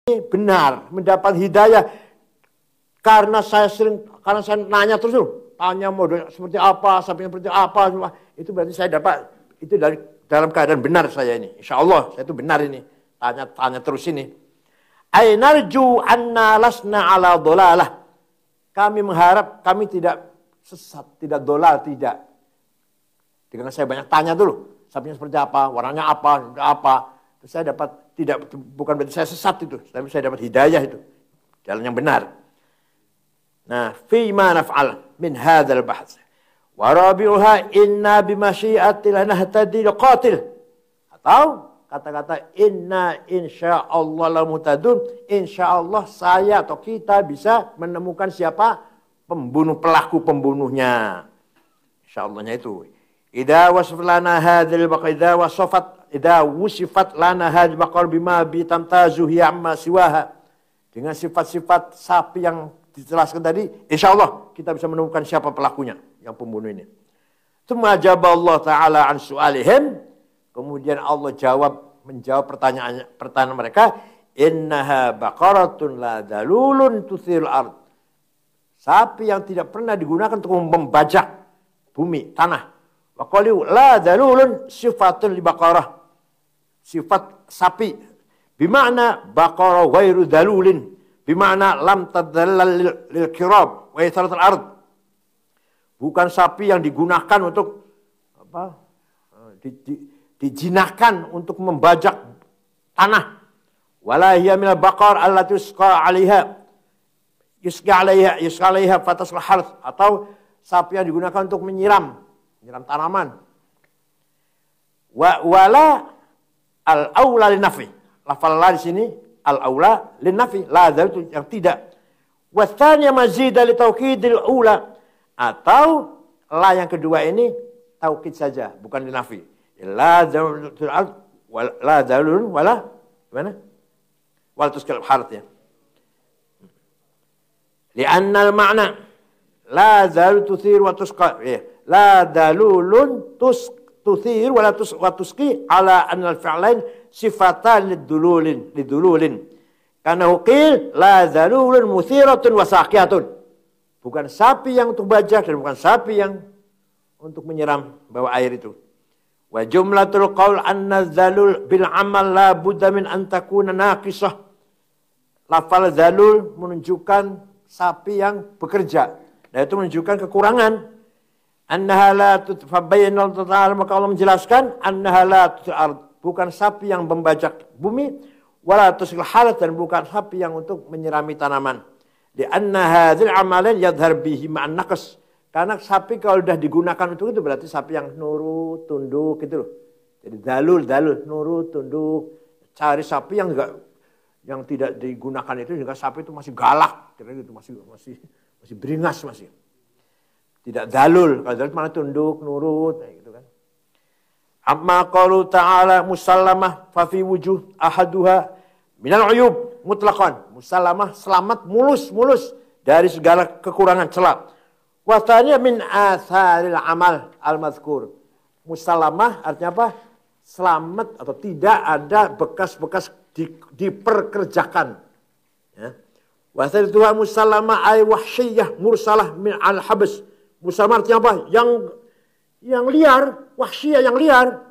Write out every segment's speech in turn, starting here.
benar, mendapat hidayah karena saya nanya terus loh, tanya model seperti apa, sapinya seperti apa, itu berarti saya dapat itu dari dalam keadaan benar saya ini. Insya Allah saya itu benar ini. Tanya terus ini. Ainarju anna lasna ala dolalah. Kami mengharap kami tidak sesat, tidak dolal, tidak. Dengan saya banyak tanya dulu, sapinya seperti apa, warnanya apa. Terus saya dapat tidak, bukan berarti saya sesat itu, tapi saya dapat hidayah itu, jalan yang benar. Nah, fi ma naf'al min hadzal bahts. Wa rabi'uha inna bimasyiatillah nahtadi liqatil. Atau kata-kata inna insyaallah lamutadun, insyaallah saya atau kita bisa menemukan siapa pelaku pembunuhnya. Insyaallah-nya itu. Idza wasaf lana hadzal baqidza wasafat idza wusifat lana hadzal baqar bima bi tamtazu hiya amma siwaha. Dengan sifat-sifat sapi yang dijelaskan tadi, insyaallah kita bisa menemukan siapa pelakunya, yang pembunuh ini. Tsumma Allah taala an su'alihim. Kemudian Allah menjawab pertanyaan mereka, innaha baqaratun la dalulun tuthirul ard. Sapi yang tidak pernah digunakan untuk membajak bumi, tanah. Wa qalu la dalulun sifatun li baqarah. Sifat sapi bima'na baqara ghairu dalulin, bima'na lam tadallal lil kirab wa itharatul ard. Bukan sapi yang digunakan untuk apa? Dijinakkan untuk membajak tanah. Wala hiya minal baqar allati yusqa 'alaiha fataslah harth, atau sapi yang digunakan untuk menyiram tanaman. Wala al-aula lin-nafi. Lafal la di sini al-aula lin-nafi, la itu yang tidak. Wa tsaniya mazida li taukidil ula, atau la yang kedua ini taukid saja, bukan lin-nafi. La dalun wala mana? Wal tuskal harth ya. Li'anna al-ma'na la dalul tuthir wa tusqa. La dalulun tuthir wa tusqi ala anna al-fi'lain sifatan lidululin. Karena qil la dalulun muthiratun wa saqiyatun. Bukan sapi yang untuk bajak dan bukan sapi yang untuk menyiram bawa air itu. Wa jumlatul qaul anna dzalul bil amal la budda min an takuna naqisah. Lafal dzalul menunjukkan sapi yang bekerja. Dan itu menunjukkan kekurangan. Annaha la tutfabayyin Allah Ta'ala, maka Allah menjelaskan annaha la tut'ard, bukan sapi yang membajak bumi, wala tusil halat, dan bukan sapi yang untuk menyirami tanaman. Di anna hadzal amalan yadhhar bihi ma'an naqs. Karena sapi kalau sudah digunakan untuk itu berarti sapi yang nurut, tunduk gitu loh. Jadi dalul, nurut, tunduk. Cari sapi yang enggak, yang tidak digunakan itu juga sapi itu masih galak, kira gitu, masih beringas masih. Tidak dalul, kalau dalul malah tunduk, nurut, gitu kan. Amma qalu ta'ala musallamah fa fi wujuh ahaduha minal uyub mutlaqan. Musallamah selamat mulus dari segala kekurangan celah. Wa tsaniya min atharil amal al-mazkur. Musallamah artinya apa? Selamat atau tidak ada bekas-bekas diperkerjakan. Ya. Wa tsalithuha musallamah ay wahsyiyah mursalah min al-habs. Musallamah artinya apa? Yang liar, wahsyiyah yang liar,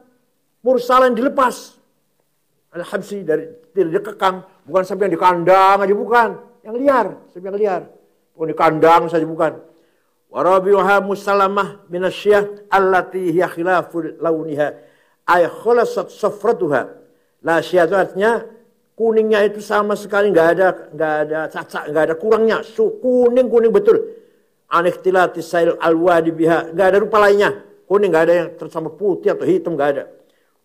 mursalah yang dilepas. Al-habsi dari tidak dikekang, bukan sampai yang di kandang aja bukan, yang liar, sampai yang liar. Bukan di kandang saja bukan. Wa rabi'uha musallamah minasyiyah allati hiya khilaful launiha ay khalasat safratuha. La syiyah itu artinya kuningnya itu sama sekali enggak ada cacat, enggak ada kurangnya. Kuning betul. Anikhtilati sail alwadi biha, enggak ada rupa lainnya. Kuning enggak ada yang tercampur putih atau hitam, enggak ada.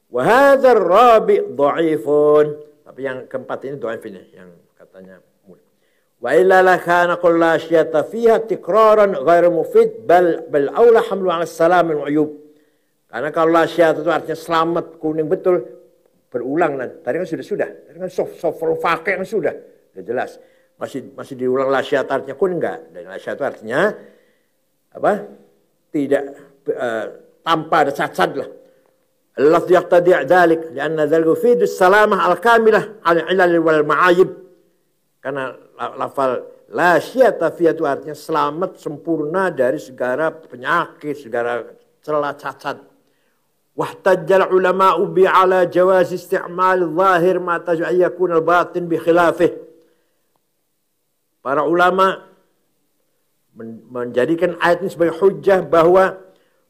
Wa hadzal rabi' dhaifun. Tapi yang keempat ini dhaif ini yang katanya. Wa illa la kana kullu asyata fiha tikraran ghairu mufid bal aula hamlu 'ala salam min uyub. Karena kalau asyata itu artinya selamat, kuning betul, berulang nanti. Tadi kan sudah. Tadi kan soft fakih kan sudah jelas. Masih diulang lasyata artinya kuning enggak? Dan lasyata artinya apa? Tidak tanpa ada cacat lah. Lafz yaqtadi' dzalik lianna dzalika yufidu salamah al-kamilah 'ala ilal wal ma'ayib. Karena lafal la syata fiha itu artinya selamat sempurna dari segala penyakit, segala celah cacat. Wahtajjal ulama'u bi ala jawaz isti'mal zahir ma yakun al-batin bi khilafih. Para ulama menjadikan ayat ini sebagai hujjah bahwa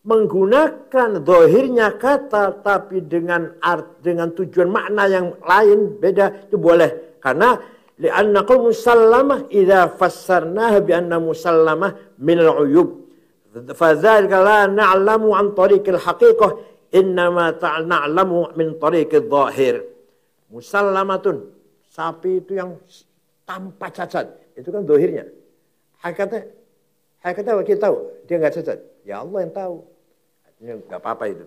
menggunakan zahirnya kata tapi dengan tujuan makna yang lain beda itu boleh. Karena li'anna qaul musallamah idza fassarnaha bi anna musallamah min al-uyub. Fadzalika la na'lamu an tariqil haqiqah innama na'lamu min tariqidz zahir. Musallamatun, sapi itu yang tanpa cacat. Itu kan zahirnya. Hakikatnya kita tahu, dia enggak cacat. Ya Allah yang tahu. Artinya enggak apa-apa itu.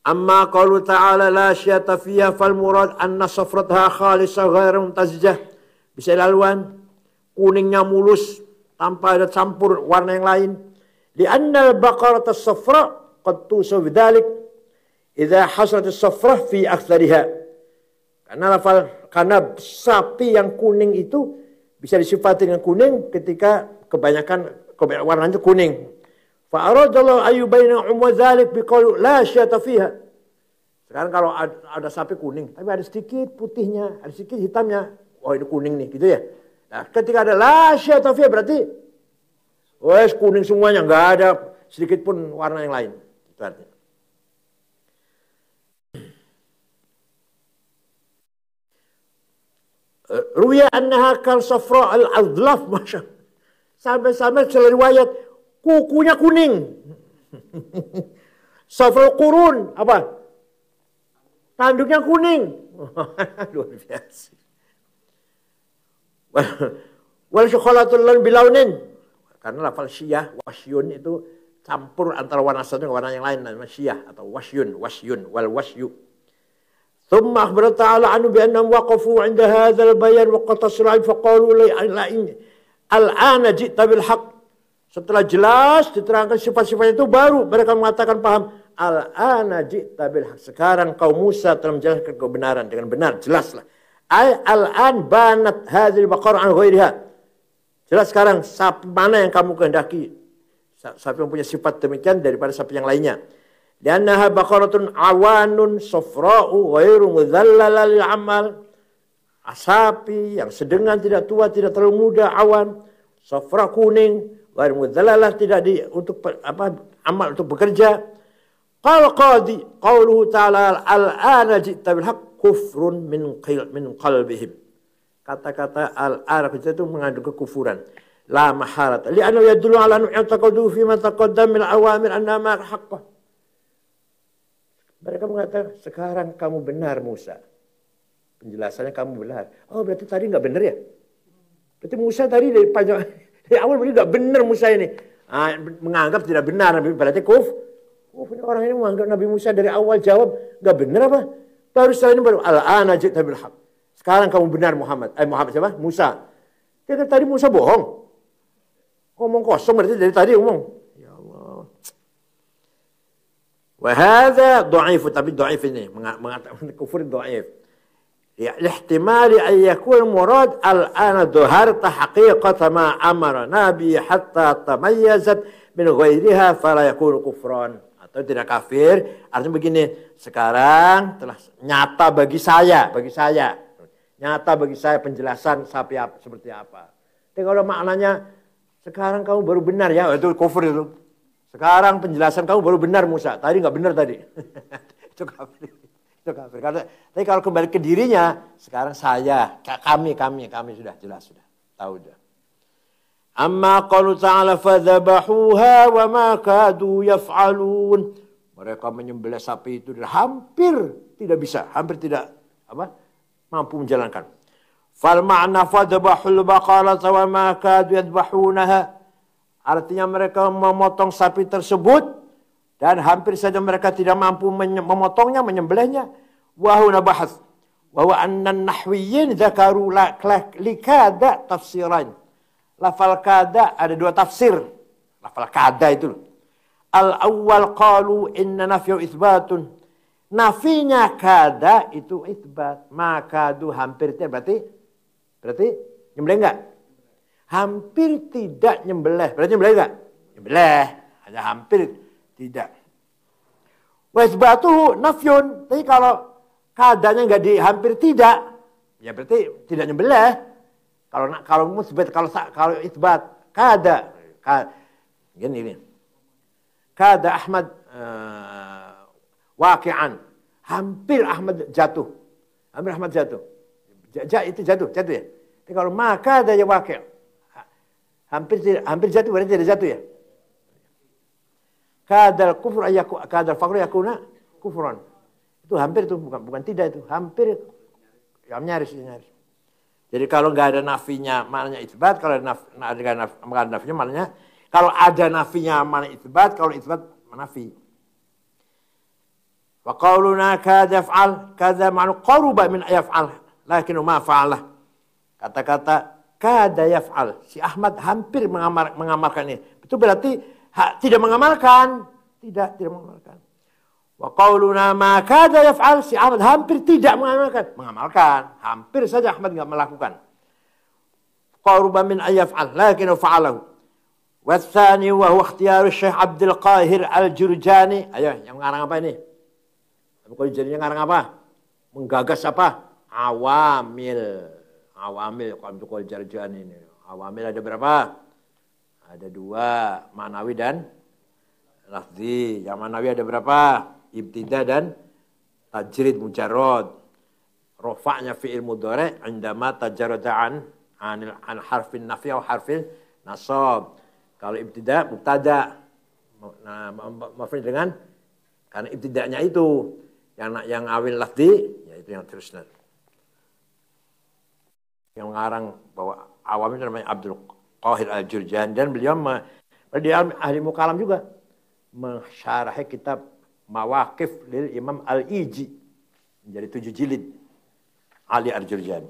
Amma qalu ta'ala la syata fiha fal murad anna safratha khalisah ghairu mutazjah. Bisa laluan kuningnya mulus tanpa ada campur warna yang lain. Li anna al-baqarah as-safra qad tusaw bidzalik idza hasalat as-safrah fi aktsariha. Karena sapi yang kuning itu bisa disifati dengan kuning ketika kebanyakan warnanya kuning. Fa aradallahu ayyubaina dzalik biqaul la syata fiha. Sekarang kalau ada sapi kuning, tapi ada sedikit putihnya, ada sedikit hitamnya. Oh ini kuning nih, gitu ya. Nah, ketika ada la syata fiha berarti wes kuning semuanya, enggak ada sedikit pun warna yang lain. Itu artinya. Ruya annaha kal safra al-adlaf, masya. Sampai-sampai riwayat kukunya kuning. Safra qurun apa? Tanduknya kuning. Luar biasa. Wal syukhalatul lan bilaunin. Karena lafal syiyah, wasyun itu campur antara warna satu dengan warna yang lain, namanya syiyah atau wasyun, wal wasyu. Thumma akhbara ta'ala anhu bi annahum waqafu 'inda hadzal bayan wa qatasra faqalu la al-ana ji'ta bil haqq. Setelah jelas diterangkan sifat-sifat itu baru mereka mengatakan paham. Al-ana ji'ta bil haqq. Sekarang kaum Musa telah menjelaskan kebenaran dengan benar, jelaslah. Al-an banat hadzal baqarah an ghairiha. Jelas sekarang sapi mana yang kamu kehendaki? Sapi yang punya sifat demikian daripada sapi yang lainnya. Liannaha baqaratun awanun safra'u ghairu mudhallala lil amal. Sapi yang sedengan, tidak tua, tidak terlalu muda, awan, safra kuning, ghairu mudhallalah, tidak untuk amal untuk bekerja. Qala qadi qauluhu ta'ala al-ana ji'ta bil haqq kufrun min qalbihim. Kata-kata al-ana itu mengandung kekufuran. La maharat. Li'annahu yadullu ala annahu i'taqadu fi ma taqaddam min awamir annama haqqah. Mereka mengatakan, sekarang kamu benar Musa. Penjelasannya kamu benar. Oh berarti tadi nggak benar ya? Berarti Musa tadi dari awal berarti nggak benar Musa ini. Menganggap tidak benar. Berarti orang ini menganggap Nabi Musa dari awal jawab nggak benar apa? Baru setelah ini baru al-ana ji'ta bil haqq. Sekarang kamu benar Muhammad siapa? Musa. Dia kan tadi Musa bohong. Ngomong kosong berarti dari tadi ngomong. Ya Allah. Wahada dhaif, tapi dhaif ini mengatakan kufur dhaif. Ya, ihtimali an yakun murad al-ana dhaharta haqiqata ma amara nabi hatta tamayyazat min ghairiha fala yakunu kufran. Atau tidak kafir, artinya begini, sekarang telah nyata bagi saya, nyata bagi saya penjelasan sapi seperti apa. Tapi kalau maknanya sekarang kamu baru benar ya, itu kufur itu. Sekarang penjelasan kamu baru benar Musa, tadi nggak benar tadi. Itu kafir. Tapi kalau kembali ke dirinya, sekarang saya, kami sudah jelas, sudah tahu sudah. Amma qalu ta'ala fadzabahuha wa ma kadu yaf'alun. Mereka menyembelih sapi itu hampir tidak mampu menjalankan. Fal ma'na fadzabahul baqarata wa ma kadu yadbahunaha. Artinya mereka memotong sapi tersebut dan hampir saja mereka tidak mampu memotongnya, menyembelihnya. Wa huna bahats wa huwa anna an-nahwiyyin dzakaru likada tafsiran. Lafal kada ada dua tafsir. Lafal kada itu. Al-awwal qalu inna nafyu itsbatun. Nafinya kada itu itsbat. Maka itu hampir berarti Nyembelih enggak? Hampir tidak nyembelih. Berarti nyembelih enggak? Nyembelih. Hanya hampir tidak. Wa isbatuhu nafyun. Tapi kalau keadaannya enggak di hampir tidak, ya berarti tidak nyembelih. Kalau musbat, kalau isbat kada gini. Kada Ahmad waqi'an. Hampir Ahmad jatuh. Hampir Ahmad jatuh. Itu jatuh ya. Tapi kalau maka ada ya waqi'. Hampir jatuh berarti tidak jatuh ya. Kadal kufur kadal faqru yakuna kufran. Itu hampir itu bukan tidak itu. Hampir ya nyaris. Jadi kalau nggak ada nafinya maknanya isbat, kalau ada nafinya maknanya kalau ada nafinya maknanya isbat, kalau isbat menafi. Wa qauluna kadza yaf'al kadza ma'nu qaruba min yaf'al lakin ma fa'alah. Kata-kata kada yaf'al, si Ahmad hampir mengamalkan ini. Itu berarti tidak mengamalkan, tidak mengamalkan. Wa qauluna ma kada yaf'al, si Ahmad hampir tidak mengamalkan, hampir saja Ahmad enggak melakukan. Qaruba min yaf'al lakin fa'alahu. Wa tsani wa huwa ikhtiyar Syekh Abdul Qahir Al-Jurjani. Ayo, yang ngarang apa ini? Kalau jadinya ngarang apa? Menggagas apa? Awamil. Kalau Jurjani ini. Awamil ada berapa? Ada 2, manawi dan lafzi. Yang manawi ada berapa? Ibtida dan tajrid mujarrad. Rafa'nya fi'il mudhari' indama tajarrada an harfin nafi atau harfin nasab. Kalau ibtida mubtada. Nah, maf'ul dengan karena ibtidanya itu yang awil lafzi yaitu yang terusnya. Yang mengarang bahwa awam itu namanya Abdul Qahir Al-Jurjani dan beliau ahli mukalam juga mensyarahi kitab Mawaqif lil Imam Al-Iji menjadi 7 jilid Ali Al-Jurjani.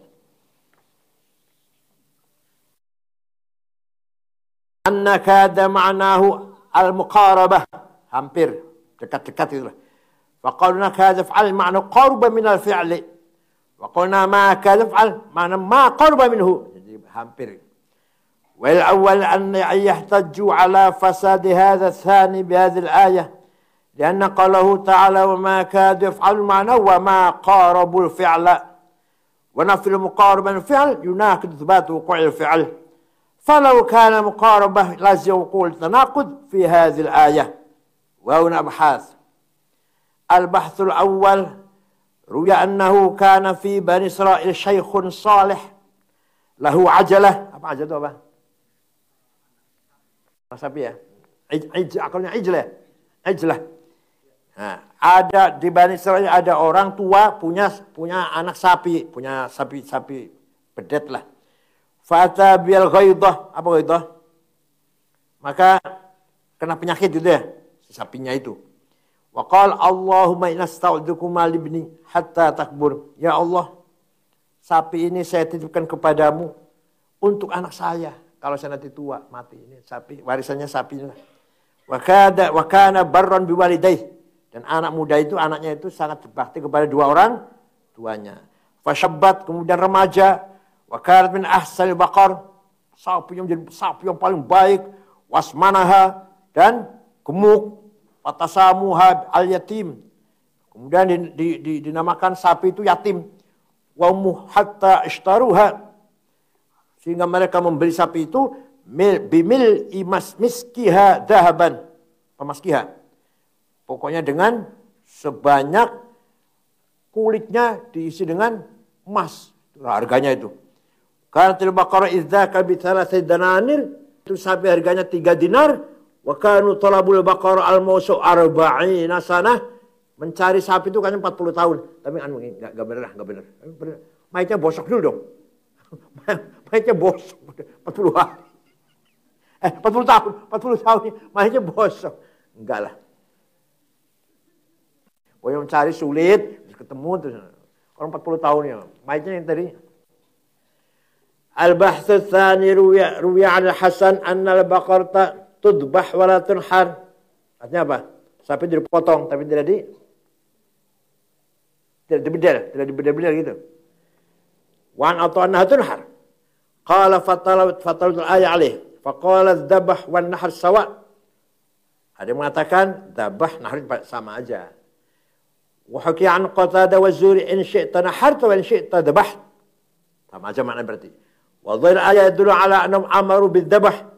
Anna kada ma'nahu al-muqarabah, hampir dekat-dekat itu. Wa qulna kada fa'al ma'na qarba min al-fi'li. Wa qulna ma kada fa'al ma'na ma qarba minhu. Jadi hampir. Wal awwal an yahtaju ala fasad hadha ath-thani bi hadhihi al-ayah. لأن قوله تعالى وما كاد يفعل معنى وما قاربوا الفعل ونفي المقاربة الفعل يناقض إثبات وقوع الفعل فلو كان مقاربة لازم وقوع التناقض في هذه الآية وهنا أبحاث. البحث الأول روي أنه كان في بني إسرائيل شيخ صالح له عجلة. apa عجلة itu apa? Sapi ya? Akalnya ijlah. Nah, ada di Bani Israil ada orang tua punya anak sapi, punya sapi bedet lah. Fata bil ghaidah, apa ghaidah? Maka kena penyakit itu ya, si sapinya itu. Wa qala Allahumma inna asta'udzuka libni hatta takbur. Ya Allah, sapi ini saya titipkan kepadamu untuk anak saya. Kalau saya nanti tua, mati ini sapi, warisannya sapi lah. Wa kana barran biwalidayhi. Dan anak muda itu, anaknya itu sangat berbakti kepada 2 orang tuanya. Fashabbat, kemudian remaja. Wa kanat min ahsanil baqar. Sapi yang menjadi sapi yang paling baik. Wasmanaha, dan gemuk. Watasamuha al-yatim. Kemudian dinamakan sapi itu yatim. Wa ummu hatta ishtaruha. Sehingga mereka membeli sapi itu bimil miskiha dahaban. Pemaskiha. Pokoknya dengan sebanyak kulitnya diisi dengan emas. Harganya itu. Kanatil baqara idzaka bi 3 dananir. Itu sapi harganya 3 dinar. Wa kanu talabul baqara al-mausu 40 sanah. Mencari sapi itu kan 40 tahun. Tapi enggak benar. Mayatnya bosok dulu dong. Mayatnya bosok 40 hari. 40 tahun mayatnya bosok. Enggak lah. Yang mencari sulit, ketemu terus. Orang 40 tahun ya. Mayatnya yang tadi. Al-bahthu tsani ruwiya 'an al-Hasan anna al-baqarata tudbah wa la tunhar. Artinya apa? Sapi dipotong tapi tidak dibedel gitu. Wan atau annaha tunhar. Qala fatalat al-ayat alaih. Faqala dzabah wan nahar sawa. Ada yang mengatakan dzabah nahar sama aja. Wa hukiya an Qatadah wa Zuri in syi'ta naharta wa in syi'ta dzabah. Sama aja makna berarti. Wa dhahir ayat yadullu ala annahum amaru bidzabah.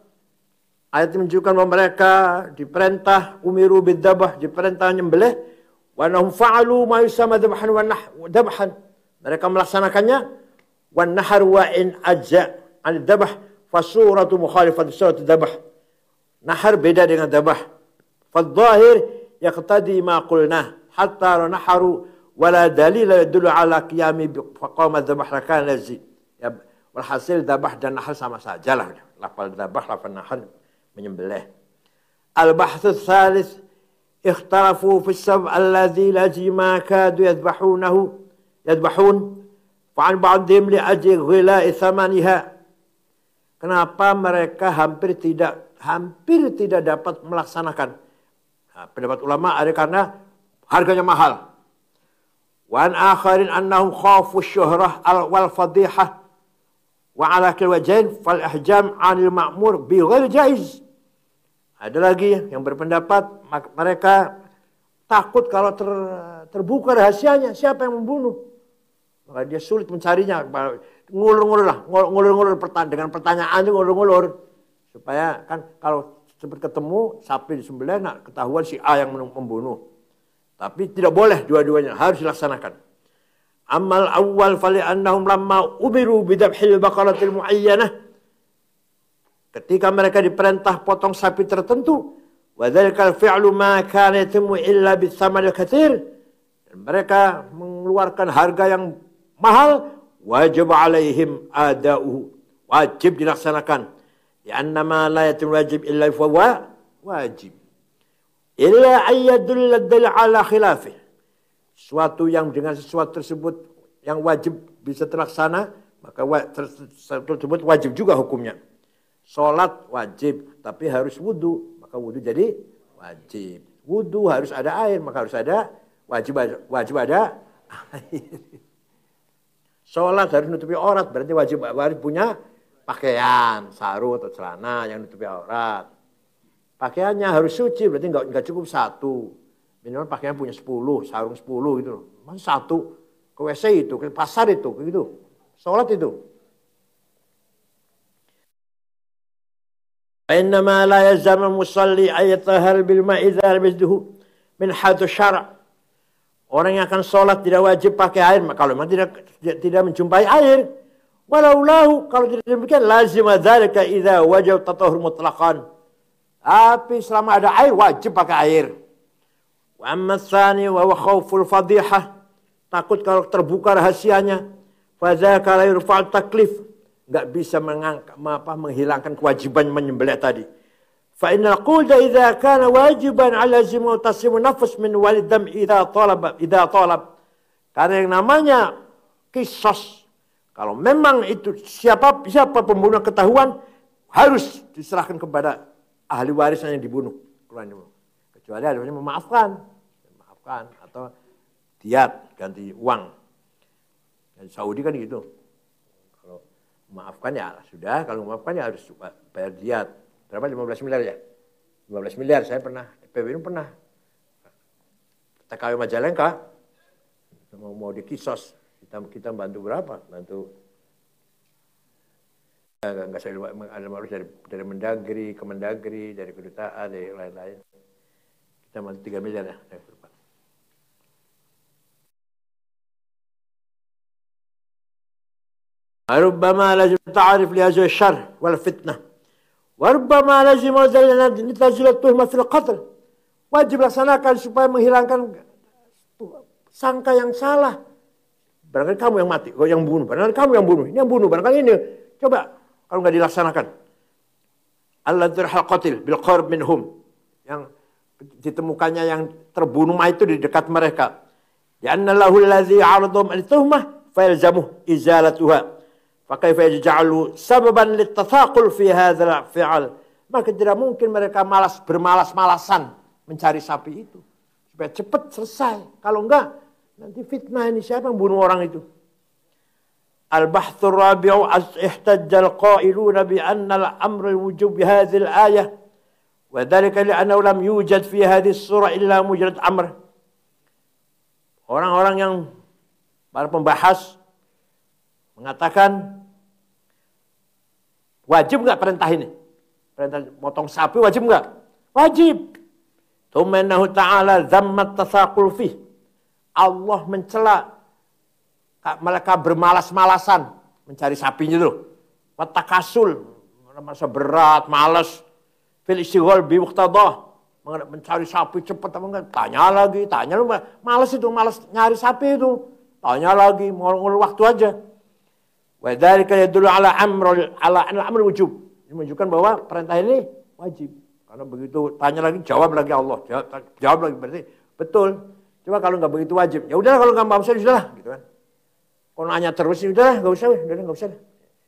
Ayat ini menunjukkan bahwa mereka diperintah umiru bidzabah, diperintah nyembelih. Wa annahum fa'alu ma yusamma dzabhan wa dzabhan. Mereka melaksanakannya. Wa nahar wa in ajza' an dzabah fa suratu mukhalifat suratu dzabah. Nahar beda dengan dzabah. Fa dhahir yaqtadi ma qulna hatta naharu wala dalil yadullu ala qiyami faqama dzabah lakan lazi. Ya, walhasil dzabah dan nahar sama sajalah. Lafal dzabah, lafal nahar menyembelih. Al-bahthu tsalits ikhtalafu fi as-sab' alladhi lazima kadu yadhbahun fa'an ba'dihim li ajli ghila'i thamaniha. Kenapa mereka hampir tidak dapat melaksanakan? Nah, pendapat ulama ada karena harganya mahal. Wa an akharin annahum khafu syuhrah wal fadihah wa ala kil wajhain fal ihjam 'anil ma'mur bi ghairi jaiz. Ada lagi yang berpendapat mereka takut kalau terbuka rahasianya siapa yang membunuh. Maka dia sulit mencarinya. Ngulur-ngulur dengan pertanyaan itu ngulur-ngulur. Supaya kan kalau sempat ketemu sapi disembelih nak ketahuan si A yang membunuh. Tapi tidak boleh dua-duanya, harus dilaksanakan. Amal awal fali annahum lamma umiru bidabhil baqaratil muayyanah. Ketika mereka diperintah potong sapi tertentu, wa dzalikal fi'lu ma kana yatimmu illa bitsamanil katsir. Dan mereka mengeluarkan harga yang mahal, wajib alaihim ada'uhu. Wajib dilaksanakan. Ya annama la yatimmu wajib illa fa wajib. Illa ayyadulla dalil ala khilafih. Suatu yang dengan sesuatu tersebut yang wajib bisa terlaksana, maka tersebut wajib juga hukumnya. Sholat wajib, tapi harus wudu, maka wudu jadi wajib. Wudu harus ada air, maka harus ada wajib ada air. Sholat harus nutupi aurat, berarti wajib punya pakaian, sarung atau celana yang nutupi aurat. Pakaiannya harus suci, berarti nggak cukup satu. Minimal pakaian punya 10, sarung 10 gitu. Masa satu ke WC itu, ke pasar itu, gitu. Sholat itu. Innama la yazam musalli ayatahal bil ma'i idza labisduhu min hadhu syara'. Orang yang akan sholat tidak wajib pakai air kalau memang tidak menjumpai air. Walau lahu, kalau tidak demikian lazim dzalika idza wajib tatahhur mutlaqan. Tapi selama ada air wajib pakai air. Wa amma tsani wa huwa khauful fadihah. Takut kalau terbuka rahasianya. Fa dzaka la yurfa'u taklif. Enggak bisa menghilangkan kewajiban menyembelih tadi. Fa innal qulda idza kana wajiban 'ala zimu tasimu nafs min walid dam idza talab. Karena yang namanya qisas, kalau memang itu siapa pembunuh ketahuan harus diserahkan kepada ahli waris yang dibunuh. Kecuali ada yang memaafkan atau diat ganti uang. Dan Saudi kan gitu. Maafkan ya sudah, kalau maafkan ya harus bayar diat. Berapa? 15 miliar ya? 15 miliar saya pernah, PBNU pernah. TKW Majalengka mau dikisos, kita bantu berapa? Bantu enggak saya ada maklum dari Mendagri, Kemendagri, dari kedutaan, dari lain-lain. Kita bantu 3 miliar ya. ربما لازم تعرف لهذا الشر والفتنة وربما لازم نتنزل التهمة في القتل. Wajib laksanakan supaya menghilangkan sangka yang salah. Barangkali kamu yang mati, yang bunuh. Barangkali kamu yang bunuh. Ini yang bunuh. Barangkali ini. Coba kalau nggak dilaksanakan. Alladzi qatil bil qurb minhum. Yang ditemukannya yang terbunuh itu di dekat mereka. Ya annallahu allazi 'aradhum al-tuhmah fa yalzamuhu izalatuha. Fakaifa yaj'alu sababan litathaqul fi hadzal fi'al. Maka tidak mungkin mereka bermalas-malasan mencari sapi itu supaya cepat selesai. Kalau enggak nanti fitnah ini siapa yang bunuh orang itu. Al-bahthur rabi'u ihtajjal qailuna bi anna al-amr al-wujub bi hadhihi al-ayah wa dhalika li'annahu lam yujad fi hadhihi as-surah illa mujarrad amr. Orang-orang yang para pembahas mengatakan wajib nggak perintah ini? Perintah motong sapi wajib nggak? Wajib. Tumenahu ta'ala zammat tasaqul fih. Allah mencela mereka bermalas-malasan mencari sapinya itu. Watakasul, merasa berat, malas. Fil istighal bi muqtadah, mencari sapi cepat apa enggak? Tanya lagi, tanya lu malas itu, malas nyari sapi itu. Tanya lagi, mau ngulur waktu aja. Wa dzalika yadullu ala amr wujub. Ini menunjukkan bahwa perintah ini wajib. Karena begitu tanya lagi, jawab lagi Allah. Jawab lagi berarti betul. Coba kalau nggak begitu wajib, ya udah kalau nggak mau usah, sudahlah, gitu kan. Kalau nanya terus, udah nggak usah, nggak usah.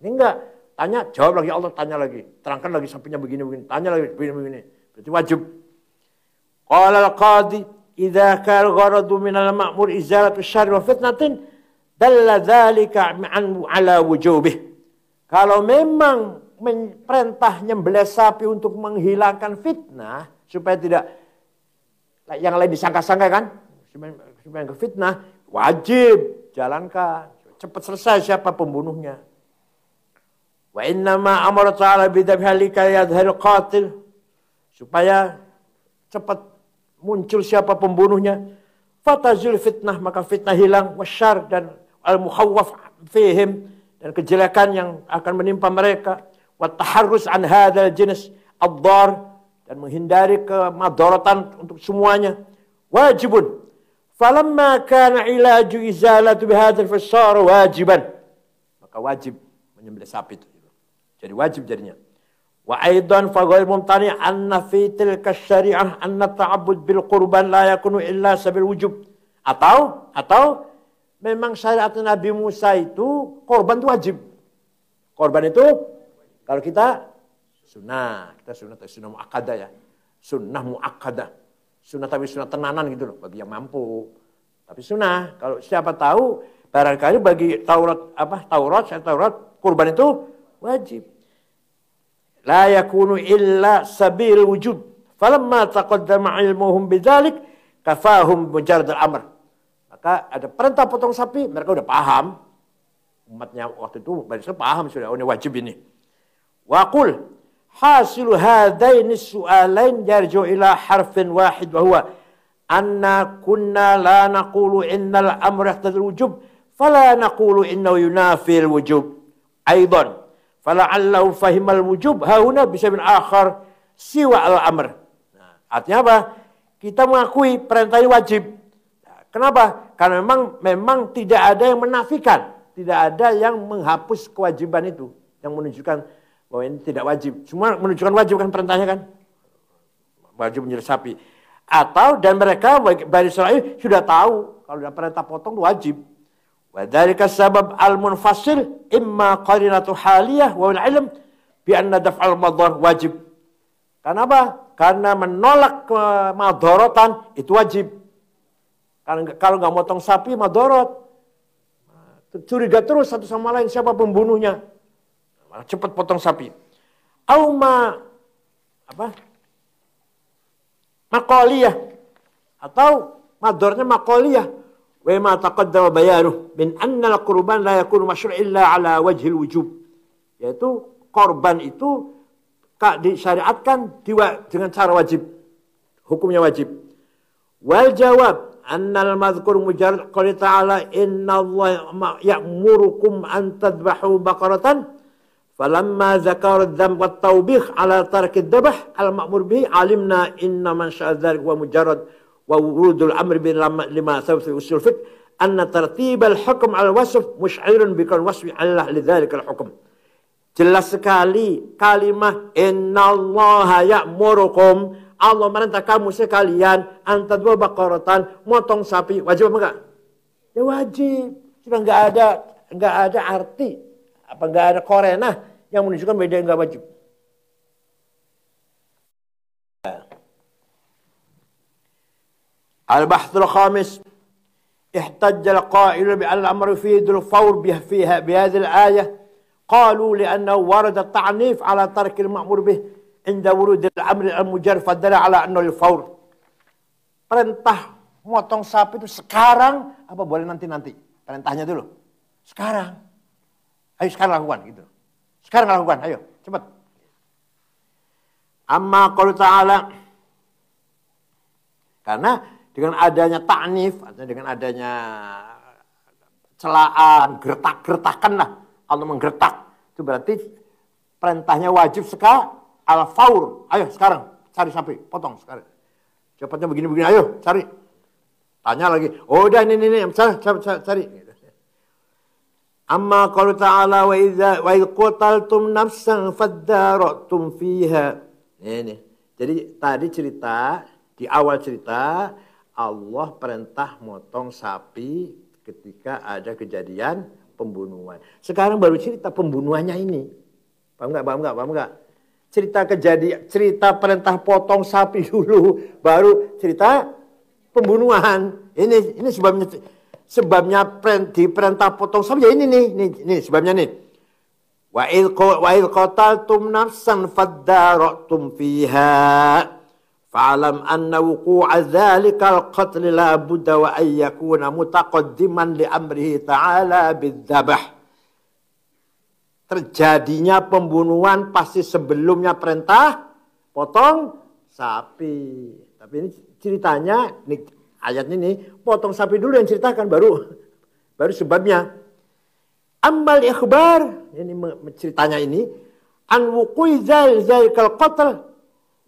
Ini enggak, tanya, jawab lagi Allah, tanya lagi, terangkan lagi sampingnya begini, tanya lagi begini. Berarti wajib. Qala al-qadi, idza kana gharadu min al-ma'mur izalatu syarri wa fitnatin, dalla dzalika ala wujubih. Kalau memang perintah nyembelih sapi untuk menghilangkan fitnah, supaya tidak yang lain disangka-sangka kan, supaya ke fitnah, wajib jalankan. Cepat selesai siapa pembunuhnya. Wa innama amara ta'ala bidhabha likay yadhhar qatil, supaya cepat muncul siapa pembunuhnya. Fatazul fitnah, maka fitnah hilang, wasyarr dan al-mukhawwaf fihim, dan kejelekan yang akan menimpa mereka. Wa taharrus an hadzal jenis ad-dar, dan menghindari kemadaratan untuk semuanya. Wajibun. Falamma kana ilaju izalatu bihadzal fasara wajiban. Maka wajib menyembelih sapi itu. Jadi wajib jadinya. Wa aidan fa ghair mumtani anna fi tilka syari'ah anna ta'abbud bil qurban la yakunu illa sabil wujub. Atau memang syariat Nabi Musa itu korban itu wajib. Korban itu kalau kita sunnah muakkadah ya. Sunnah muakkadah. Sunnah tapi sunnah tenanan gitu loh bagi yang mampu. Tapi sunnah, kalau siapa tahu barangkali bagi Taurat kurban itu wajib. La yakunu illa sabil wujud. Falamma taqaddama ilmuhum bidzalik kafahum mujarrad al-amr. Maka ada perintah potong sapi, mereka udah paham. Umatnya waktu itu mereka paham sudah, ini wajib ini. Wa qul hasilu hadaini su'alain yarju ila harfin wahid wa huwa anna kunna la naqulu innal amra yahtadil wujub fala naqulu innahu yunafil wujub aidan fala'allahu fahimal wujub hauna bisa bin akhar siwa al-amr. Nah, artinya apa? Kita mengakui perintah ini wajib. Nah, kenapa? Karena memang tidak ada yang menafikan, tidak ada yang menghapus kewajiban itu, yang menunjukkan bahwa ini tidak wajib. Semua menunjukkan wajib kan perintahnya kan. Wajib menyembelih sapi. Atau dan mereka Bani Israil sudah tahu kalau ada perintah potong wajib. Wa dzalika sabab al-munfasil imma qarinatu haliyah wa al-ilm bi anna daf'al madar wajib. Karena apa? Karena menolak kemadharatan itu wajib. Karena kalau nggak motong sapi madharat. Curiga terus satu sama lain siapa pembunuhnya. Cepat potong sapi. Auma maqaliyah atau madornya maqaliyah. Wa ma taqaddama bayanuh min anna al-qurban la yakunu masyru' illa ala wajhil wujub. Yaitu korban itu disyariatkan dengan cara wajib. Hukumnya wajib. Wal jawab annal madhkur mujarrad qala ta'ala innallaha ya'murukum an tadbahu baqaratan. Falamma zakar dzam wa taubih ala tarki dzabh al-ma'mur bihi alimna inna man sya'a dzalik wa mujarrad wa wurudul amr bi lima sabab fi usul fiqh anna tartib al-hukm al-wasf musy'irun bi kan wasfi Allah lidzalik al-hukm. Jelas sekali kalimat innallaha ya'murukum, Allah merintah kamu sekalian antadwa baqaratan, motong sapi, wajib apa enggak? Ya wajib. Sudah enggak ada arti enggak ada korena yang menunjukkan beda enggak wajib. Al-bahthul khamis احتج القائل بأن الأمر يفيد الفور بهذه الآية قالوا لأنه ورد التعنيف على ترك المأمور به عند ورود الأمر المجرد فدل على أنه الفور. Perintah motong sapi itu sekarang apa boleh nanti-nanti? Perintahnya dulu. Sekarang. Ayo sekarang lakukan gitu. Sekarang lakukan, ayo, cepat. Amma qaulu ta'ala, karena dengan adanya ta'nif, artinya dengan adanya celaan, gertak-gertakan lah, Allah menggertak, itu berarti perintahnya wajib sekali al-faur. Ayo sekarang cari sapi, potong sekarang. Cepatnya begini-begini, ayo cari. Tanya lagi, oh udah ini, cari. Amma qalu ta'ala wa idza qataltum nafsan fadara'tum fiha. Ini. Jadi tadi cerita, di awal cerita Allah perintah motong sapi ketika ada kejadian pembunuhan. Sekarang baru cerita pembunuhannya ini. Paham enggak? Cerita perintah potong sapi dulu, baru cerita pembunuhan. Ini sebabnya diperintah potong sapi ya ini nih sebabnya nih. Wa il qataltum nafsan fadara'tum fiha fa'alam anna wuqu'a dzalikal qatl la budda wa ay yakuna mutaqaddiman li amrihi ta'ala bidzabh. Terjadinya pembunuhan pasti sebelumnya perintah potong sapi. Tapi ini ceritanya, ayat ini potong sapi dulu yang ceritakan, baru sebabnya. Ammal ikhbar, ini ceritanya ini, an wuqui zalikal qatl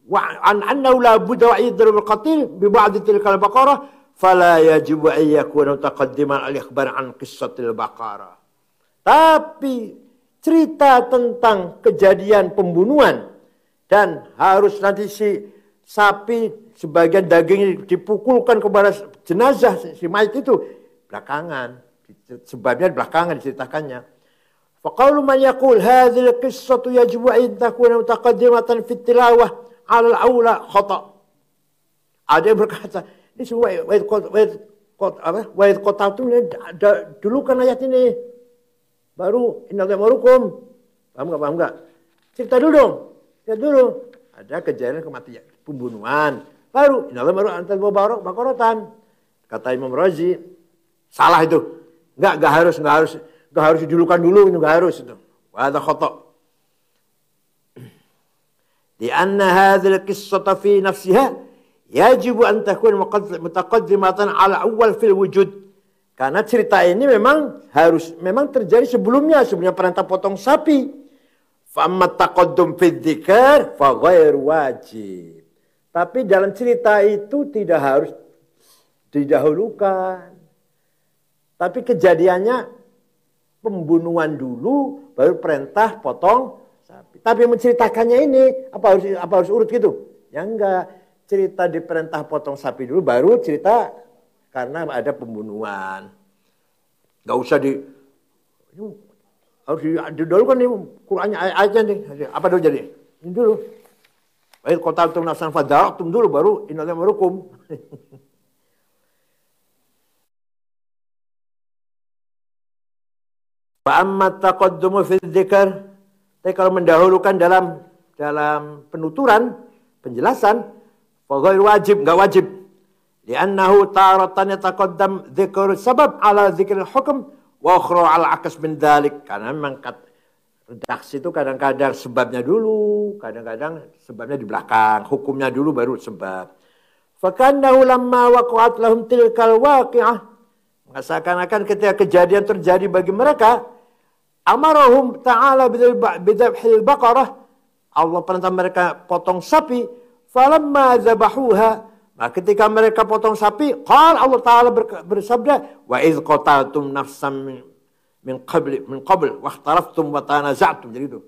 wa an annahu la budda wa yadrul qatil bi ba'd tilkal baqarah fala yajibu an yakuna mutaqaddiman al ikhbar an qissatil baqarah. Tapi cerita tentang kejadian pembunuhan dan harus nanti si sapi sebagian dagingnya dipukulkan kepada jenazah si mayit itu belakangan, sebabnya belakangan diceritakannya. Faqalu man yaqul hadhil qissatu yajibu an takuna mutaqaddimatan fi tilawah 'ala al-aula khata'. Ada yang berkata, ini semua wa qataltum dulu kan ayat ini. Baru innallaha ma'akum. Paham enggak? Cerita dulu dong. Ada kejadian kematian, pembunuhan. Baru innallaha ma'akum bakaratan. Kata Imam Razi, salah itu. Enggak harus didulukan dulu, enggak harus itu. Wa hadza khata'. Di anna hadhihi al-qissata fi nafsiha yajibu an takun mutaqaddimatan 'ala awwal fil wujud. Karena cerita ini memang terjadi sebelumnya perintah potong sapi. Fa amma taqaddum fi dzikr fa ghair wajib. Tapi dalam cerita itu tidak harus didahulukan. Tapi kejadiannya pembunuhan dulu baru perintah potong sapi. Tapi menceritakannya ini apa harus urut gitu? Ya enggak. Cerita di perintah potong sapi dulu baru cerita karena ada pembunuhan. Enggak usah harus didahulukan nih Qur'annya ayatnya nih. Apa dulu jadi? Ini dulu. Baik qataltum nafsan fadara'tum dulu baru innallaha ma'akum. Wa amma taqaddumu fi dzikr, tapi kalau mendahulukan dalam penuturan, penjelasan, fa ghair wajib, enggak wajib. Li'annahu taratan yataqaddam dzikr sabab ala dzikr al-hukm wa ukhra ala akas min dzalik. Karena memang redaksi itu kadang-kadang sebabnya dulu, kadang-kadang sebabnya di belakang, hukumnya dulu baru sebab. Fa kannahu lamma waqa'at lahum tilkal waqi'ah, maka seakan-akan ketika kejadian terjadi bagi mereka, amarahum ta'ala bidzabhil baqarah, Allah perintah mereka potong sapi, falamma dzabahuha, nah, ketika mereka potong sapi, Allah Ta'ala bersabda, wa idh qataltum nafsan min qabl wa ikhtalaftum wa tanaza'tum. Jadi itu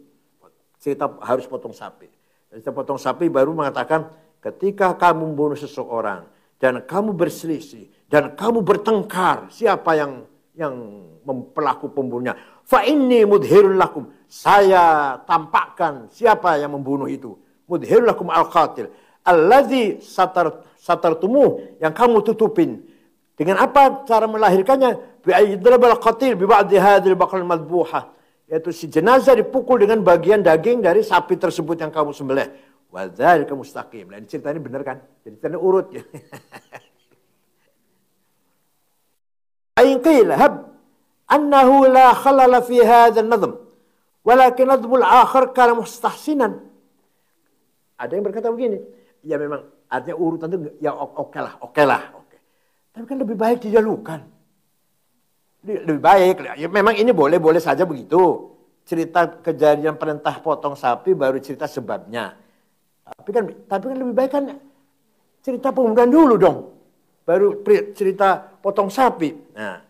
cerita harus potong sapi. Cerita potong sapi baru mengatakan ketika kamu membunuh seseorang dan kamu berselisih dan kamu bertengkar siapa yang pelaku pembunuhnya, fa inni mudhirun lakum, saya tampakkan siapa yang membunuh itu. Mudhirun lakum al-qatil alladzi satartumuh, yang kamu tutupin. Dengan apa cara melahirkannya? Bi'ayyidribal qatil biba'di hadhil baqal madbuhah. Yaitu si jenazah dipukul dengan bagian daging dari sapi tersebut yang kamu sembelih. Wa dzalika mustaqim. Nah, cerita ini benar kan? Jadi ceritanya urut. Ain qila hab annahu la khalala fi hadha an-nadhm. Walakin nadhmul akhar kana mustahsinan. Ada yang berkata begini, ya memang artinya urutan itu ya oke lah. Tapi kan lebih baik dijalukan. Lebih baik, ya memang ini boleh saja begitu. Cerita kejadian perintah potong sapi baru cerita sebabnya. Tapi kan lebih baik kan cerita pembunuhan dulu dong. Baru cerita potong sapi. Nah,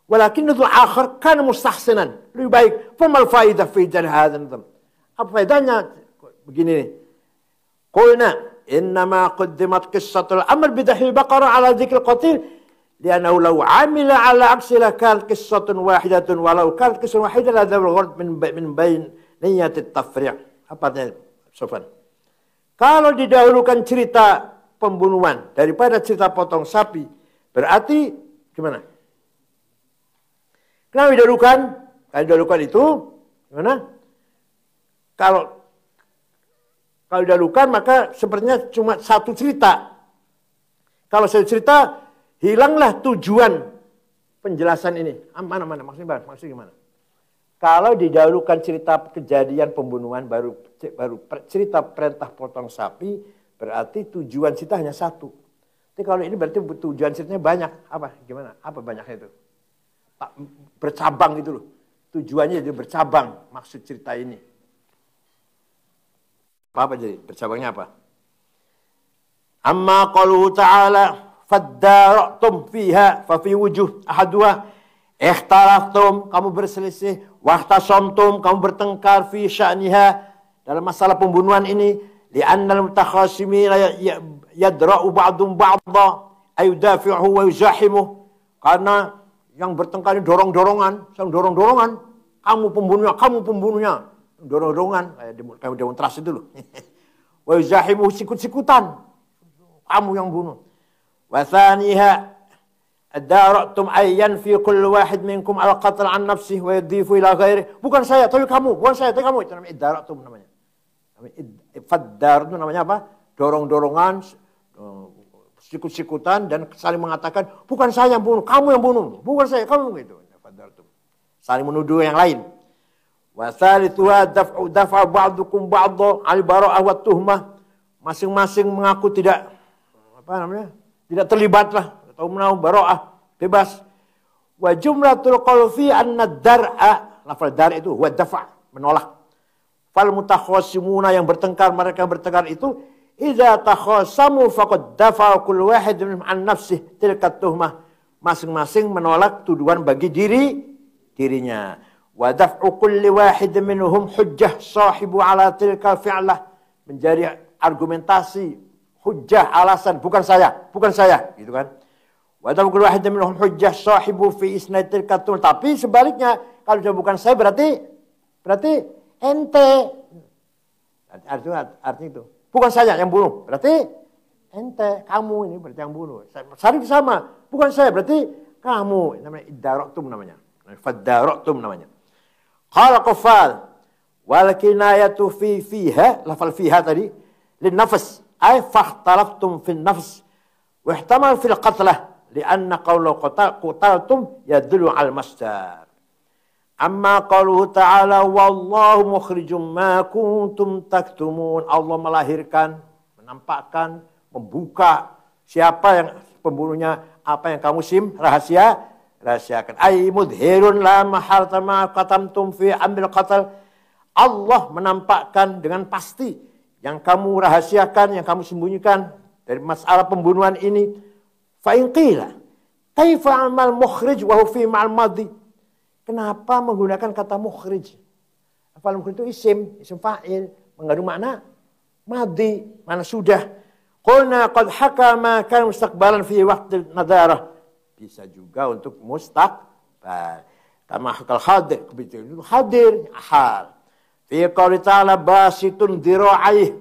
walakin itu akhir kan mustahsinan. Lebih baik. Famal faidah fi hadan. Apa faedahnya? Begini nih. Qulna innama qaddimat qissatul amr bidahil baqarah ala dzikril qatil li'annahu law 'amila 'ala aksila kanat qissatun wahidatun walau kanat qissatun wahidah la dzawal ghard min bain niyyat at-tafri'. Apa artinya, Sofan? Kalau didahulukan cerita pembunuhan daripada cerita potong sapi, berarti gimana? Kenapa didahulukan? Kalau didahulukan itu gimana? Kalau didahulukan maka sepertinya cuma satu cerita. Kalau saya cerita, hilanglah tujuan penjelasan ini. Mana maksudnya gimana? Kalau didahulukan cerita kejadian pembunuhan baru cerita perintah potong sapi, berarti tujuan cerita hanya satu. Tapi kalau ini berarti tujuan ceritanya banyak. Apa? Gimana? Apa banyaknya itu? Bercabang gitu loh. Tujuannya jadi bercabang maksud cerita ini. Apa jadi? Bercabangnya apa? Amma qaluhu ta'ala faddara'tum fiha fa fi wujuh ahaduha ikhtalaftum, kamu berselisih, wahtasamtum, kamu bertengkar fi sya'niha, dalam masalah pembunuhan ini, li'annal mutakhasimin yadra'u ba'dum ba'dha ayudafi'uhu wa yuzahimuh, karena yang bertengkar ini dorong-dorongan, kamu pembunuhnya, dorong-dorongan, kayak demonstrasi dulu. Wa yuzahimu sikut-sikutan. Kamu yang bunuh. Wa thaniha ad-dara'tum ayyan fi kulli wahid minkum al-qatl an nafsihi wa yudhifu ila ghairi. Bukan saya, tapi kamu. Itu namanya ad-dara'tum namanya. Fad-dar itu namanya apa? Dorong-dorongan, sikut-sikutan dan saling mengatakan, bukan saya yang bunuh, kamu yang bunuh. Bukan saya, kamu gitu. Fad-dartum. Saling menuduh yang lain. Wa thalithuha daf'u ba'dukum ba'dha 'al-bara'ah wa tuhmah. Masing-masing mengaku tidak terlibat lah atau menahu bara'ah, bebas. Wa jumlatul qawli anna dar'a, lafal dar' itu wa daf' menolak. Fal mutakhasimuna yang bertengkar, mereka bertengkar itu idza takhasamu faqad dafa'a kullu wahid minhum an nafsihi tilka tuhmah. Masing-masing menolak tuduhan bagi dirinya. Wa daf'u kulli wahid minhum hujjah sahibu ala tilka fi'lah, menjadi argumentasi, hujjah, alasan, bukan saya, gitu kan. Wa daf'u kulli wahid minhum hujjah sahibu fi isnad tilka, tapi sebaliknya kalau dia bukan saya berarti ente. Artinya itu. Bukan saya yang bunuh, berarti ente, kamu ini berarti yang bunuh. Saling sama, bukan saya berarti kamu, namanya iddara'tum namanya. Faddara'tum namanya. Qala Qaffal wal kinayatu fiha, lafal fiha tadi lin nafs ay fakhtalaftum fil nafs wa ihtamal fil qatlah lianna qawla qataltum yadullu al masdar. Amma qaluhu ta'ala wallahu mukhrijum ma kuntum taktumun, Allah melahirkan, menampakkan, membuka siapa yang pembunuhnya, apa yang kamu rahasiakan. Ay mudhirun la mahalta ma qatamtum fi ambil qatl. Allah menampakkan dengan pasti yang kamu rahasiakan, yang kamu sembunyikan dari masalah pembunuhan ini. Fa in qila kaifa amal mukhrij wa huwa fi ma'al madhi. Kenapa menggunakan kata mukhrij? Afal mukhrij itu isim fa'il, mengandung makna madhi, mana sudah. Qulna qad hakama kan mustaqbalan fi waqtil nadarah. Bisa juga untuk mustaqbal. Kama hakal hadir, kebetulan hadir hal. Fi qouli ta'ala basitun dhira'ih.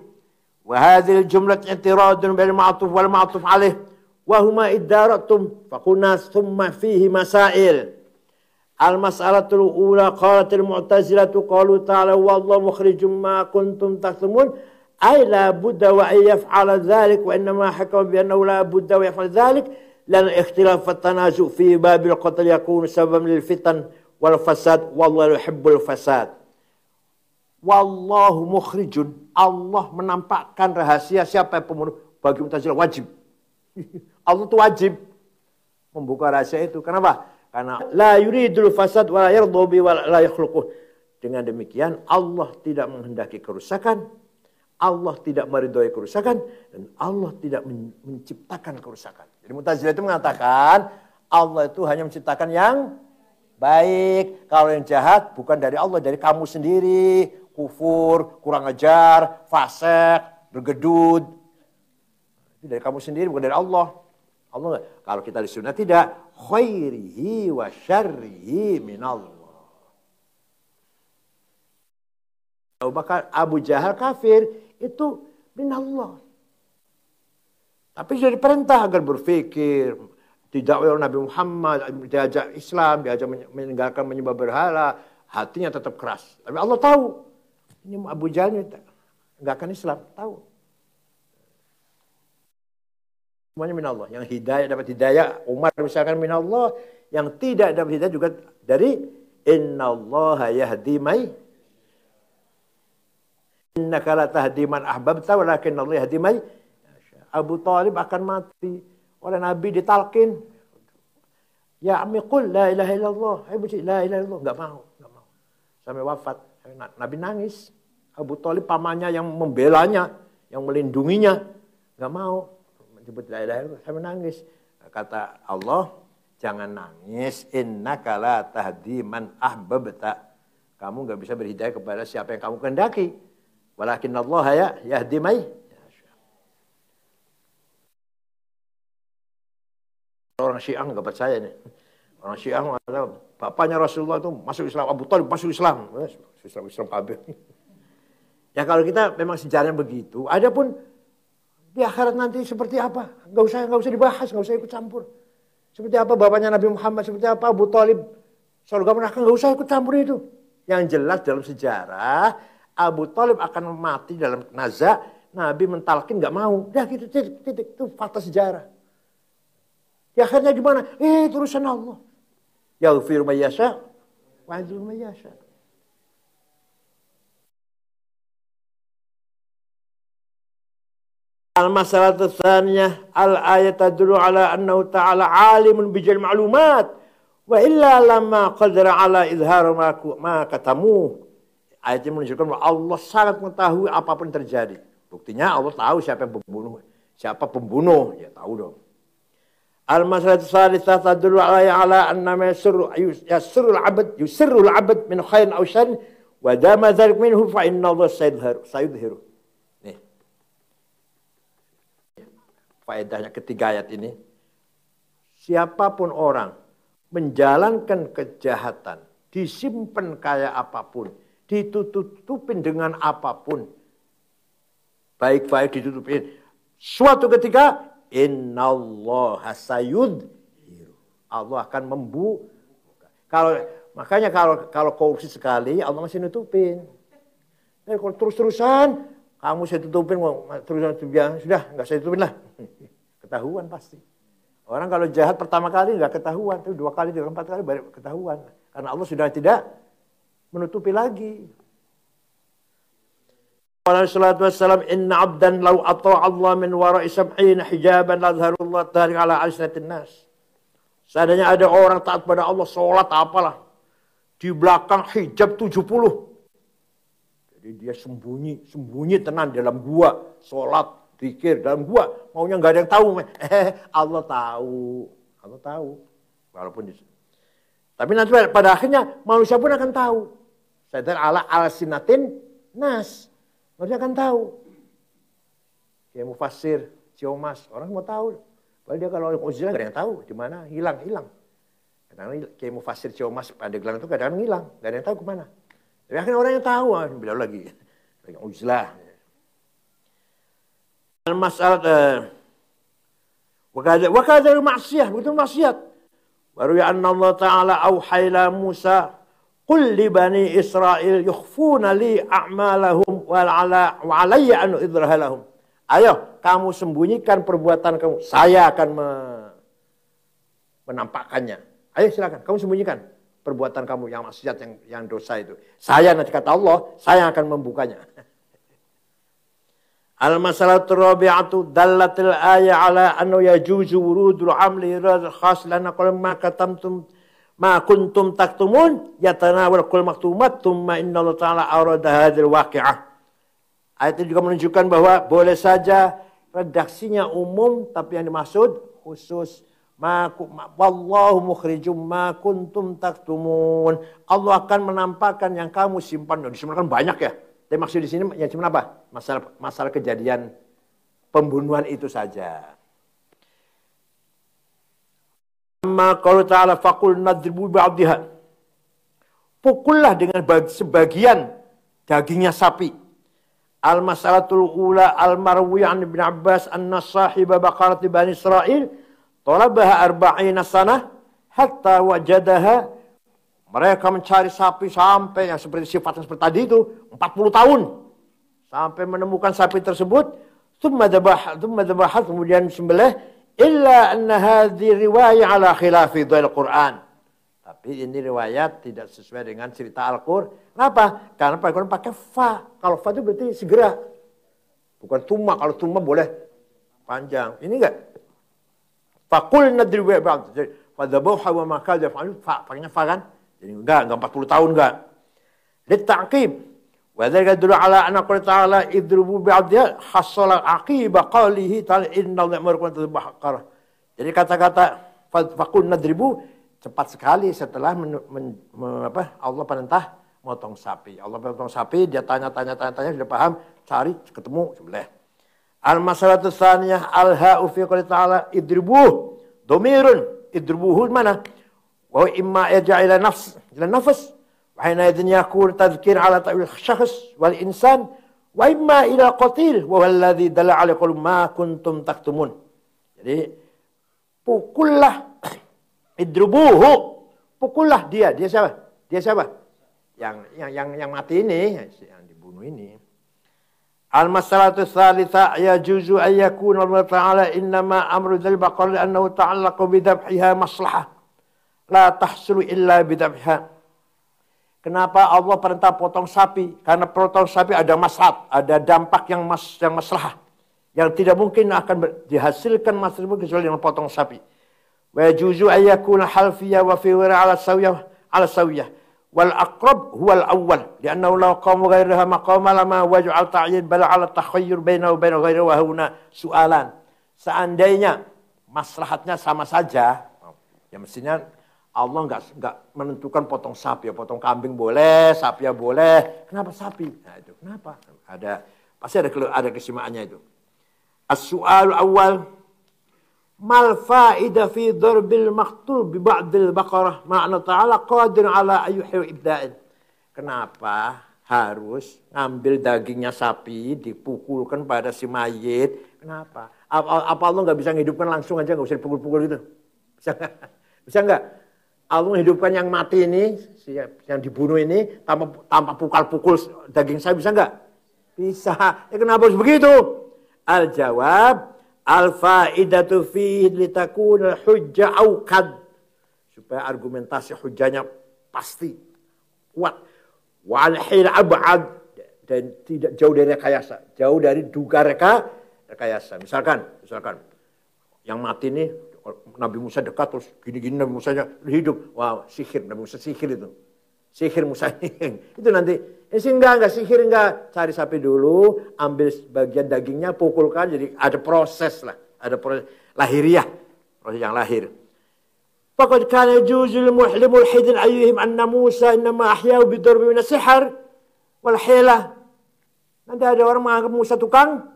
Wa hadhihi al-jumlah i'tiradun bil ma'tuf wal ma'tuf alaih wa huma iddaratum faqulna thumma fihi masail. Al-mas'alatul ula qalatil mu'tazilatu qalu ta'ala wallahu mukhrijum ma kuntum taktumun ay la budda wa yaf'ala dhalik wa innama hakama bi annahu la budda wa yaf'ala dhalik lan ikhtilaf at-tanazu fi babil qatl yakunu sababan lil fitan wal fasad wallahu yuhibbul fasad. Wallahu mukhrijun, Allah menampakkan rahasia siapa yang pembunuh. Bagi Mu'tazilah wajib. Allah itu wajib membuka rahasia itu. Kenapa? Karena la yuridul fasad wa la yardu bi wa la yakhluquh. Dengan demikian Allah tidak menghendaki kerusakan, Allah tidak meridhoi kerusakan, dan Allah tidak menciptakan kerusakan. Jadi Mu'tazilah itu mengatakan Allah itu hanya menciptakan yang baik. Kalau yang jahat bukan dari Allah, dari kamu sendiri. Kufur, kurang ajar, fasik, bergedut. Itu dari kamu sendiri, bukan dari Allah. Allah kalau kita di sunnah tidak. Khairihi wa syarrihi minallah. Abu Jahal kafir itu minallah. Tapi sudah diperintah agar berfikir. Tidak oleh Nabi Muhammad, diajak Islam, diajak meninggalkan menyembah berhala. Hatinya tetap keras. Tapi Allah tahu. Ini Abu Jahal enggak akan Islam, tahu. Semuanya minallah. Yang hidayah dapat hidayah, Umar misalkan minallah, yang tidak dapat hidayah juga dari innallaha yahdi may innaka la tahdi man ahbabta walakinnallaha yahdi may. Abu Thalib akan mati oleh Nabi ditalkin. Ya ammi qul la ilaha illallah. Hai buci la ilaha illallah, enggak mau. Sampai wafat. Nabi nangis. Abu Thalib pamannya yang membelanya, yang melindunginya, nggak mau menyebut la ilaha illallah. Sampai nangis. Kata Allah, jangan nangis. Innaka la tahdi man ahbabta. Kamu nggak bisa berhidayah kepada siapa yang kamu kehendaki. Walakinnallaha yahdi may. Orang Syiah nggak percaya nih. Orang Syiah bapaknya Rasulullah itu masuk Islam, Abu Thalib masuk Islam. Islam kabeh. Ya kalau kita memang sejarahnya begitu, adapun di akhirat nanti seperti apa? Enggak usah dibahas, enggak usah ikut campur. Seperti apa bapaknya Nabi Muhammad, seperti apa Abu Thalib, surga neraka, enggak usah ikut campur itu. Yang jelas dalam sejarah Abu Thalib akan mati dalam naza, Nabi mentalkin enggak mau. Dah gitu titik itu fakta sejarah. Di akhirnya gimana? Itu urusan Allah. Yaghfiru may yasha wa yu'adhibu may yasha. Al-masalatu tsaniyah al-ayat tadullu ala annahu ta'ala alimun bijal ma'lumat wa illa lamma qadara ala izhar ma katamu. Ayat ini menunjukkan bahwa Allah sangat mengetahui apapun terjadi. Buktinya Allah tahu siapa yang pembunuh. Siapa pembunuh, ya tahu dong. Al-masalatu tsalitsah tadullu ala anna ma yusirrul 'abd min khairin aw syarrin wa dama dzalik minhu fa inna Allah sayudhiru. Nih. Faedahnya ketiga ayat ini. Siapapun orang menjalankan kejahatan, disimpan kayak apapun, ditutupin dengan apapun, baik-baik ditutupin. Suatu ketika innallaha sayudhiru. Allah akan makanya kalau korupsi sekali Allah masih nutupin. Nah, kalau terus-terusan kamu saya tutupin, terus-terusan sudah enggak saya tutupin lah. Ketahuan pasti. Orang kalau jahat pertama kali enggak ketahuan, tapi 2 kali, 3, 4 kali baru ketahuan. Karena Allah sudah tidak menutupi lagi. Sallallahu wassalam inna abdan law ata'a Allah min wara'i sab'in hijaban la azharullah tarik ala alsinatin nas. Seandainya ada orang taat pada Allah, sholat apalah, di belakang hijab 70. Jadi dia sembunyi tenang dalam gua, sholat, zikir dalam gua, maunya enggak ada yang tahu. Allah tahu. Walaupun tapi nanti pada akhirnya manusia pun akan tahu. Sadar ala alsinatin nas. Manusia akan tahu. Kayak Mufassir, Ciomas, orang mau tahu. Padahal dia kalau uzlah nggak ada yang tahu di mana, hilang. Kadang-kadang kayak Mufassir, Ciomas, Pandeglang itu kadang-kadang hilang, nggak ada yang tahu kemana. Tapi akhirnya orang yang tahu, beliau lagi uzlah. Masalah Wakadha maksiyah, begitu maksiat. Baru ya anna Allah Ta'ala auhayla Musa qul li bani Israel yukhfuna li a'malahum wa alayya an idraha lahum. Ayo, kamu sembunyikan perbuatan kamu. Saya akan menampakkannya. Ayo silakan, kamu sembunyikan perbuatan kamu yang maksiat, yang dosa itu. Saya, nanti kata Allah, saya akan membukanya. Al-masalatu rabi'atu dallatil ayat ala annahu yajuzu wurudul amli iradul khas lana qul ma katamtum ma kuntum taktumun yatanawal kul maktumat thumma innallaha ta'ala arada hadzal waqi'ah. Ayat itu juga menunjukkan bahwa boleh saja redaksinya umum tapi yang dimaksud khusus. Wallahu mukhrijum ma kuntum taktumun. Allah akan menampakkan yang kamu simpan. Disimpan banyak ya. Tapi maksud di sini yang cuma apa? Masalah kejadian pembunuhan itu saja. Amma qaulu ta'ala faqul nadribu ba'dihha. Pukullah dengan sebagian dagingnya sapi. Al-mas'alatul ula al-marwiyah an Ibn Abbas anna sahiba baqarati Bani Israel talabaha arba'ina sanah hatta wajadaha. Mereka mencari sapi sampai yang seperti sifatnya seperti tadi itu 40 tahun. Sampai menemukan sapi tersebut. Thumma dhabahat, kemudian sembelih. Illa anna hadhi riwayah ala khilafi dhul Quran. Tapi ini riwayat tidak sesuai dengan cerita Al-Qur'an. Kenapa? Karena Al-Quran pakai fa. Kalau fa itu berarti segera. Bukan tuma. Kalau tuma boleh panjang. Ini enggak. Faqul nadribu ba'd. Fadhabuha wa ma kadu yaf'alun. Fa, pakainya fa kan? Jadi enggak 40 tahun enggak. Litta'qib. Wa dzalika dulu ala anna qala ta'ala idrubu bi'adha hasala aqiba qalihi ta'ala innallaha ya'murukum an tadhbahu baqarah. Jadi kata-kata faqul nadribu cepat sekali setelah Allah perintah motong sapi. Allah potong sapi, dia tanya sudah paham, cari ketemu sebelah. Al-masalatu tsaniyah al-ha'u fi qouli ta'ala idribuh. Dhamirun idribuhu mana? Wa imma yarja' ila nafs wa hina idhin yakun tadhkir ala ta'wil syakhs wal insan wa imma ila qatil wa huwa alladhi dalla 'ala qul ma kuntum taktumun. Jadi pukullah idrubuhu, pukullah dia siapa? Dia siapa? Yang mati ini, yang dibunuh ini. Al-masalatu tsalitsa yajuzu an yakuna Allah Ta'ala innama amru dzal baqar annahu ta'allaqu bi dhabhiha maslahah la tahsulu illa bidabha. Kenapa Allah perintah potong sapi? Karena potong sapi ada maslahat, ada dampak yang maslahah. Yang tidak mungkin akan dihasilkan maslahat kecuali dengan potong sapi. Wa yajuzu an yakuna halfiyah wa fi wira ala sawiyah. Wal aqrab huwa al-awwal. Liannahu law qama ghayraha maqama lama waj'al ta'yin bal ala takhayyur bainahu wa bain ghayrihi wa huna su'alan. Seandainya maslahatnya sama saja, ya mestinya Allah enggak menentukan potong sapi, ya potong kambing boleh, sapi ya boleh. Kenapa sapi? Nah itu kenapa? Pasti ada kesimpulannya itu. As-su'al awal mal fa'idah fi darbil maqtul bi ba'dil baqarah ma'na ta'ala qadir ala ayyuhi ibda'in. Kenapa harus ngambil dagingnya sapi dipukulkan pada si mayit? Kenapa? Apa Allah enggak bisa menghidupkan langsung aja, enggak usah dipukul-pukul gitu? Bisa enggak? Allah menghidupkan yang mati ini, yang dibunuh ini, tanpa pukul-pukul daging saya, bisa enggak? Bisa. Ya kenapa harus begitu? Al-jawab, al-fa'idatu fihi litakuna hujjah awqad. Supaya argumentasi hujjahnya pasti, kuat. Wal-hil ab'ad. Dan tidak jauh dari rekayasa. Jauh dari duga rekayasa. Misalkan, yang mati ini, Nabi Musa dekat terus gini-gini Nabi Musa hidup. Wah, sihir Nabi Musa, sihir itu. Sihir Musa ini. Itu nanti enggak sihir enggak. Cari sapi dulu, ambil bagian dagingnya, pukulkan, jadi ada proses lah, ada proses lahiriah, proses yang lahir. Faqad kana yujuzul mulhidin ayyuhim anna Musa innama ahyahu bidarbi min as-sihr wal hilah. Nanti ada orang menganggap Musa tukang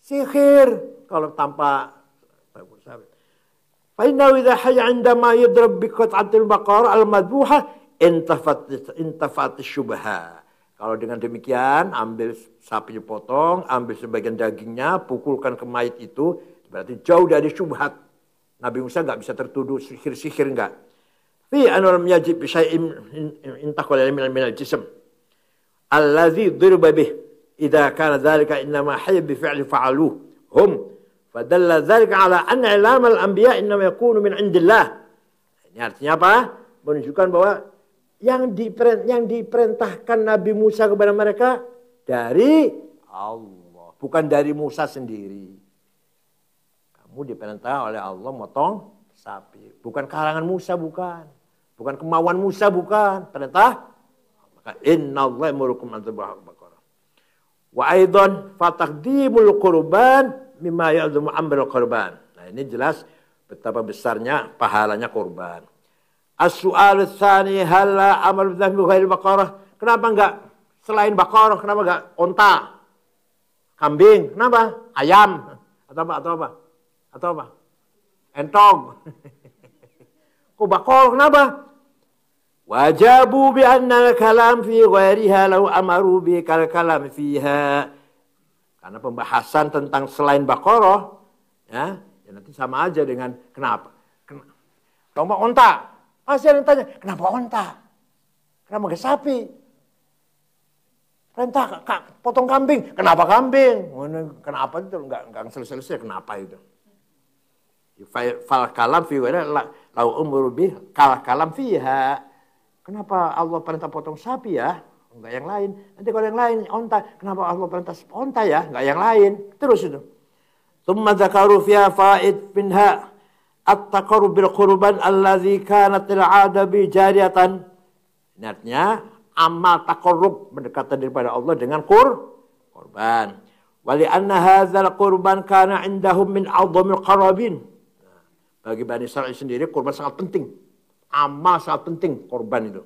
sihir kalau tanpa فإنه إذا حي عندما يضرب بقطعة البقرة المذبوحة انتفت الشبهة. Kalau dengan demikian ambil sapi dipotong, ambil sebagian dagingnya, pukulkan ke mayit itu, berarti jauh dari syubhat. Nabi Musa nggak bisa tertuduh sihir-sihir enggak. Fi anul yajib bi syai'in intaqala min al-jism allazi duriba bih idza kana dzalika inma hayy bi fi'li fa'aluhu hum fadalla dzalika ala anna ilam al-anbiya inma yakunu min indillah. Ini artinya apa? Menunjukkan bahwa yang diperintahkan Nabi Musa kepada mereka dari Allah, bukan dari Musa sendiri. Kamu diperintah oleh Allah motong sapi, bukan karangan Musa, bukan kemauan Musa, bukan perintah. Maka innallaha yamurukum an tadhbahu baqarah. Wa aidan fataqdimul qurban mimma ya'zumu amrul qurban. Nah, ini jelas betapa besarnya pahalanya kurban. As-su'al tsani hal amal dzambi ghairi baqarah? Kenapa enggak selain baqarah? Kenapa enggak onta? Kambing? Kenapa? Ayam? Atau apa? Entong. Kok baqarah kenapa? Wajabu bi anna al-kalam fi ghairiha law amaru bi kal-kalam fiha. Karena pembahasan tentang selain baqarah ya nanti sama aja dengan kenapa? Kenapa onta? Pasti ada yang tanya, kenapa onta? Kenapa nggak sapi? Perintah potong kambing, kenapa kambing? Kenapa itu nggak selesai? Kenapa itu? Fal kalam fi lau umur bih kal kalam fiha. Kenapa Allah perintah potong sapi ya? Enggak yang lain. Nanti kalau yang lain onta, kenapa Allah perintah onta ya? Enggak yang lain. Terus itu. Tsumma dzakaru fiha faid minha at-taqarrub bil qurban allazi kanat al-'ada bi jariyatan. Ini artinya amal taqarrub mendekatan daripada Allah dengan kurban. Wali anna hadzal qurban kana indahum min 'azamil qarabin. Bagi Bani Israil sendiri kurban sangat penting. Amal sangat penting kurban itu.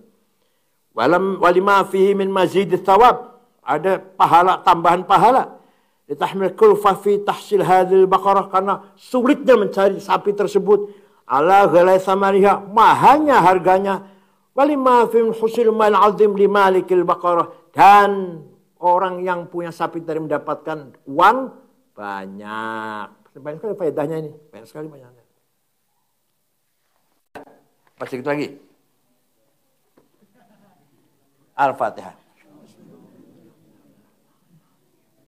Walima fihi min mazidit thawab. Ada pahala, tambahan pahala. Ditahmil kulfa fi tahsil hadhil baqarah, karena sulitnya mencari sapi tersebut. Ala ghalai samariha, mahalnya harganya. Walima fi husil mal azim li malikil baqarah, dan orang yang punya sapi tadi mendapatkan uang banyak. Banyak sekali faedahnya ini, banyak sekali banyaknya. Masih sedikit lagi. Al-Fatihah.